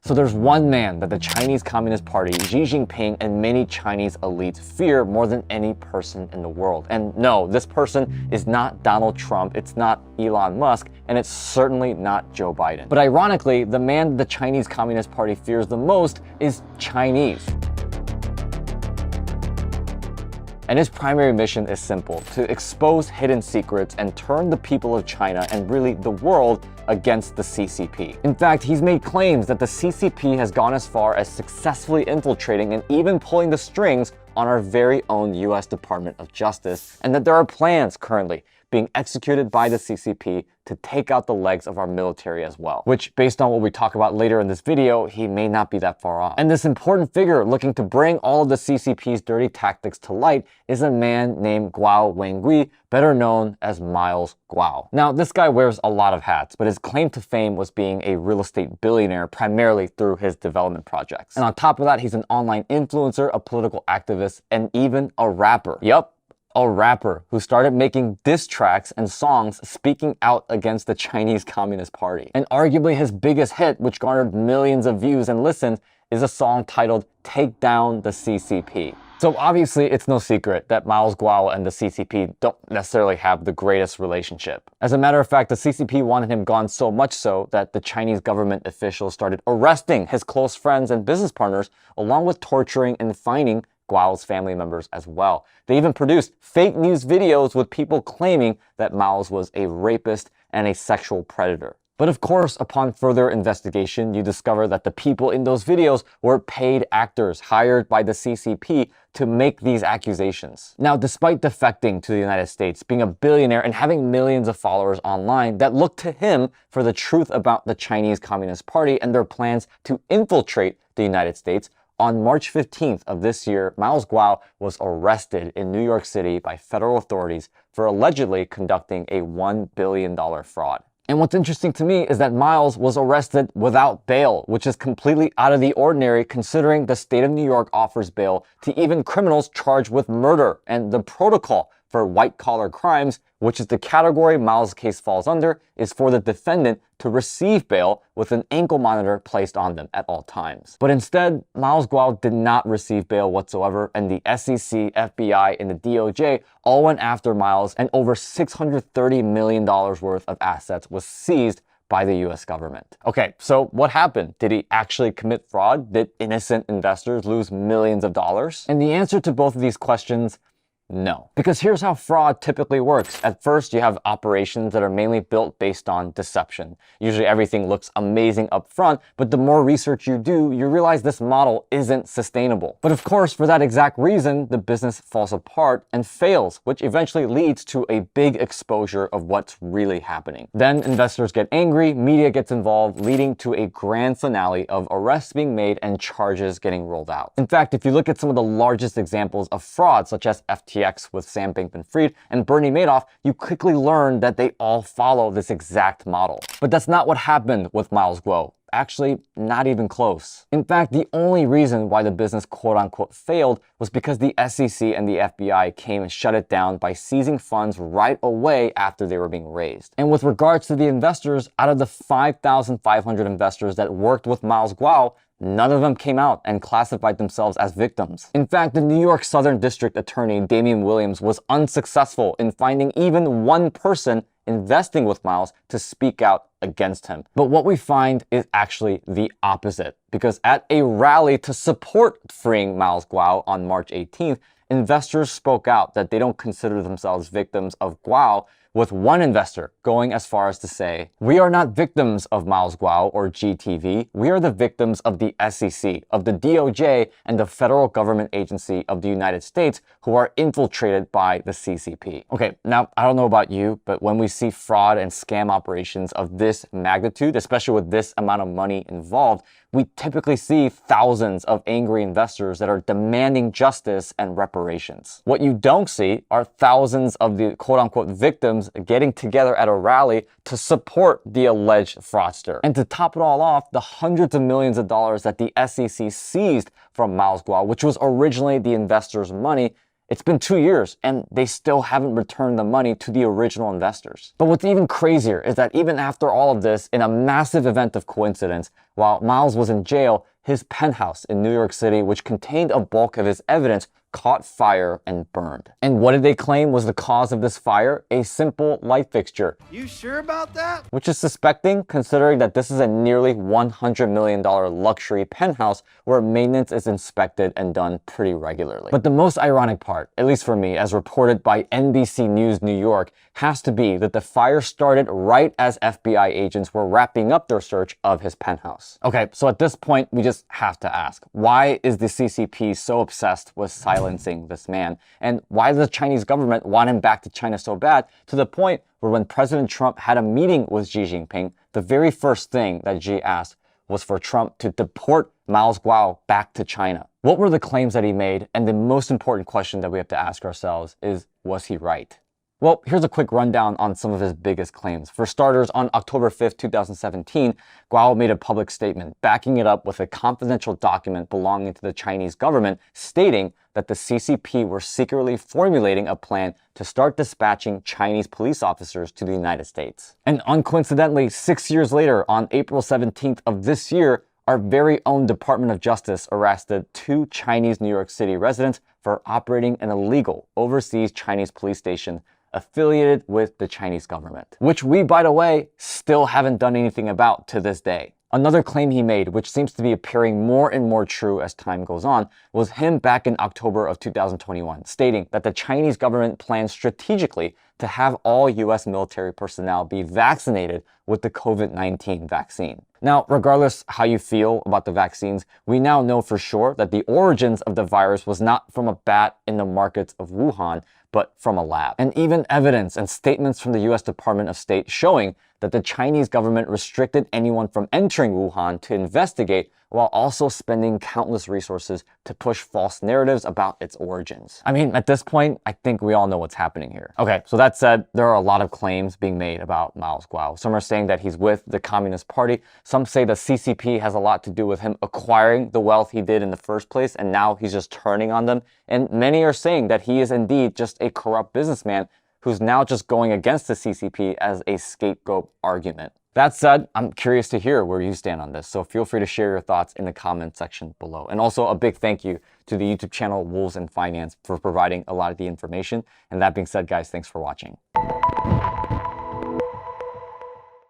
So there's one man that the Chinese Communist Party, Xi Jinping, and many Chinese elites fear more than any person in the world. And no, this person is not Donald Trump, it's not Elon Musk, and it's certainly not Joe Biden. But ironically, the man the Chinese Communist Party fears the most is Chinese. And his primary mission is simple: to expose hidden secrets and turn the people of China and really the world against the CCP. In fact, he's made claims that the CCP has gone as far as successfully infiltrating and even pulling the strings on our very own US Department of Justice, and that there are plans currently being executed by the CCP to take out the legs of our military as well. Which, based on what we talk about later in this video, he may not be that far off. And this important figure looking to bring all of the CCP's dirty tactics to light is a man named Guo Wengui, better known as Miles Guo. Now, this guy wears a lot of hats, but his claim to fame was being a real estate billionaire primarily through his development projects. And on top of that, he's an online influencer, a political activist, and even a rapper. Yup, a rapper who started making diss tracks and songs speaking out against the Chinese Communist Party. And arguably his biggest hit, which garnered millions of views and listens, is a song titled "Take Down the CCP." So obviously it's no secret that Miles Guo and the CCP don't necessarily have the greatest relationship. As a matter of fact, the CCP wanted him gone so much so that the Chinese government officials started arresting his close friends and business partners, along with torturing and fining Guo's family members as well. They even produced fake news videos with people claiming that Miles was a rapist and a sexual predator. But of course, upon further investigation, you discover that the people in those videos were paid actors hired by the CCP to make these accusations. Now, despite defecting to the United States, being a billionaire, and having millions of followers online that look to him for the truth about the Chinese Communist Party and their plans to infiltrate the United States, on March 15th of this year, Miles Guo was arrested in New York City by federal authorities for allegedly conducting a $1 billion fraud. And what's interesting to me is that Miles was arrested without bail, which is completely out of the ordinary considering the state of New York offers bail to even criminals charged with murder, and the protocol for white-collar crimes, which is the category Miles' case falls under, is for the defendant to receive bail with an ankle monitor placed on them at all times. But instead, Miles Guo did not receive bail whatsoever, and the SEC, FBI, and the DOJ all went after Miles, and over $630 million worth of assets was seized by the US government. Okay, so what happened? Did he actually commit fraud? Did innocent investors lose millions of dollars? And the answer to both of these questions: no. Because here's how fraud typically works. At first, you have operations that are mainly built based on deception. Usually everything looks amazing up front, but the more research you do, you realize this model isn't sustainable. But of course, for that exact reason, the business falls apart and fails, which eventually leads to a big exposure of what's really happening. Then investors get angry, media gets involved, leading to a grand finale of arrests being made and charges getting rolled out. In fact, if you look at some of the largest examples of fraud, such as FTX with Sam Bankman-Fried and Bernie Madoff, you quickly learn that they all follow this exact model. But that's not what happened with Miles Guo. Actually, not even close. In fact, the only reason why the business quote-unquote failed was because the SEC and the FBI came and shut it down by seizing funds right away after they were being raised. And with regards to the investors, out of the 5,500 investors that worked with Miles Guo, none of them came out and classified themselves as victims. In fact, the New York Southern District Attorney Damian Williams was unsuccessful in finding even one person investing with Miles to speak out against him. But what we find is actually the opposite, because at a rally to support freeing Miles Guo on March 18th, investors spoke out that they don't consider themselves victims of Guo, with one investor going as far as to say, "We are not victims of Miles Guo or GTV. We are the victims of the SEC, of the DOJ, and the federal government agency of the United States who are infiltrated by the CCP." Okay, now I don't know about you, but when we see fraud and scam operations of this magnitude, especially with this amount of money involved, we typically see thousands of angry investors that are demanding justice and reparations. What you don't see are thousands of the quote-unquote victims getting together at a rally to support the alleged fraudster. And to top it all off, the hundreds of millions of dollars that the SEC seized from Miles Guo, which was originally the investors' money, It's been 2 years and they still haven't returned the money to the original investors. But what's even crazier is that even after all of this, in a massive event of coincidence, while Miles was in jail, his penthouse in New York City, which contained a bulk of his evidence, caught fire and burned. And what did they claim was the cause of this fire? A simple light fixture. You sure about that? Which is suspecting, considering that this is a nearly $100 million luxury penthouse where maintenance is inspected and done pretty regularly. But the most ironic part, at least for me, as reported by NBC News New York, has to be that the fire started right as FBI agents were wrapping up their search of his penthouse. Okay, so at this point, we just have to ask, why is the CCP so obsessed with silencing this man? And why does the Chinese government want him back to China so bad, to the point where when President Trump had a meeting with Xi Jinping, the very first thing that Xi asked was for Trump to deport Miles Guo back to China? What were the claims that he made? And the most important question that we have to ask ourselves is, was he right? Well, here's a quick rundown on some of his biggest claims. For starters, on October 5th, 2017, Guo made a public statement backing it up with a confidential document belonging to the Chinese government stating that the CCP were secretly formulating a plan to start dispatching Chinese police officers to the United States. And uncoincidentally, 6 years later, on April 17th of this year, our very own Department of Justice arrested 2 Chinese New York City residents for operating an illegal overseas Chinese police station affiliated with the Chinese government, which we, by the way, still haven't done anything about to this day. Another claim he made, which seems to be appearing more and more true as time goes on, was him back in October of 2021, stating that the Chinese government plans strategically to have all US military personnel be vaccinated with the COVID-19 vaccine. Now, regardless how you feel about the vaccines, we now know for sure that the origins of the virus was not from a bat in the markets of Wuhan, but from a lab. And even evidence and statements from the US Department of State showing that the Chinese government restricted anyone from entering Wuhan to investigate, while also spending countless resources to push false narratives about its origins. I mean, at this point, I think we all know what's happening here. Okay, so that said, there are a lot of claims being made about Miles Guo. Some are saying that he's with the Communist Party. Some say the CCP has a lot to do with him acquiring the wealth he did in the first place, and now he's just turning on them. And many are saying that he is indeed just a corrupt businessman who's now just going against the CCP as a scapegoat argument. That said, I'm curious to hear where you stand on this, so feel free to share your thoughts in the comment section below. And also a big thank you to the YouTube channel Wolves in Finance for providing a lot of the information. And that being said, guys, thanks for watching.